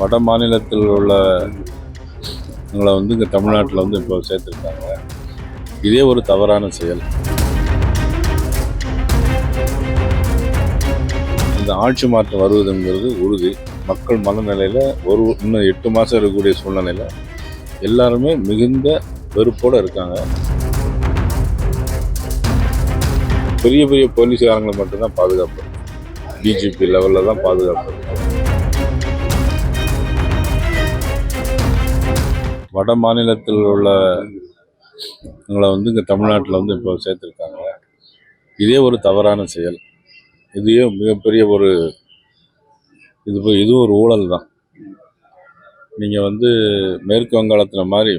வட மாநிலத்தில் உள்ளவங்களை இங்கே தமிழ்நாட்டில் இப்போ சேர்த்துருக்காங்க. இதே ஒரு தவறான செயல். இந்த ஆட்சி மாற்றம் வருவதுங்கிறது உறுதி. மக்கள் மனநிலையில் இன்னும் 8 மாதம் இருக்கக்கூடிய சூழ்நிலையில் எல்லாருமே மிகுந்த வெறுப்போடு இருக்காங்க. பெரிய பெரிய போலீஸ்காரங்களை மட்டும்தான் பாதுகாப்பு, டிஜிபி லெவலில் தான் பாதுகாப்பு. வட மாநிலத்தில் உள்ளவங்களை இங்கே தமிழ்நாட்டில் இப்போ சேர்த்துருக்காங்க. இதே ஒரு தவறான செயல். இதையே மிகப்பெரிய இதுவும் ஒரு ஊழல் தான். நீங்கள் மேற்கு வங்காளத்தில் மாதிரி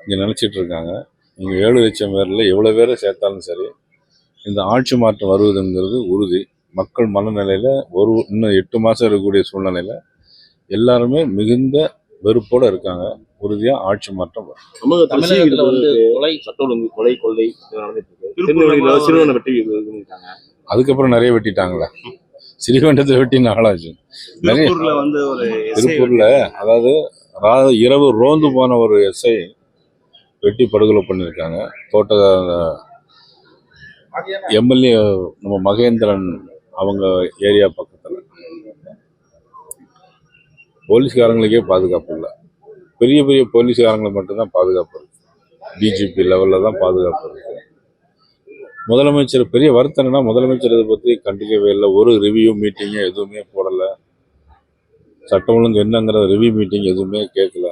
இங்கே நினச்சிட்டு இருக்காங்க. இங்கே 7 லட்சம் பேரில் எவ்வளோ பேரை சேர்த்தாலும் சரி, இந்த ஆட்சி மாற்றம் வருவதுங்கிறது உறுதி. மக்கள் மனநிலையில் இன்னும் 8 மாதம் இருக்கக்கூடிய சூழ்நிலையில் எல்லாருமே மிகுந்த வெறுப்போடு இருக்காங்க. உறுதியாக ஆட்சி மாற்றம் வரும். தமிழகத்தில் கொலை, சட்ட ஒழுங்கு, கொலை, கொள்ளை நடந்துட்டு இருக்கு. அதுக்கப்புறம் நிறைய வெட்டிட்டாங்களே. ஸ்ரீவைண்டத்தில் வெட்டி நாளாச்சு. நிறைய திருப்பூரில் அதாவது இரவு ரோந்து போன ஒரு எஸ்ஐ வெட்டி படுகொலை பண்ணியிருக்காங்க. எம்எல்ஏ நம்ம மகேந்திரன் அவங்க ஏரியா பக்கத்தில். போலீஸ்காரங்களுக்கே பாதுகாப்பு இல்லை. பெரிய பெரிய போலீஸ்காரங்களை மட்டும்தான் பாதுகாப்பு இருக்குது. டிஜிபி லெவலில் தான் பாதுகாப்பு இருக்குது. முதலமைச்சர் பெரிய வருத்தம் என்னன்னா, முதலமைச்சர் இதை பற்றி கண்டிக்கவே இல்லை. ஒரு ரிவ்யூ மீட்டிங்கு எதுவுமே போடலை. சட்டம் ஒழுங்கு என்னங்கிற ரிவ்யூ மீட்டிங் எதுவுமே கேட்கல.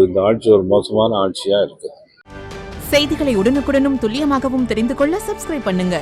இந்த ஆட்சி ஒரு மோசமான ஆட்சியாக இருக்குது. செய்திகளை உடனுக்குடனும் துல்லியமாகவும் தெரிந்து கொள்ள சப்ஸ்கிரைப் பண்ணுங்க.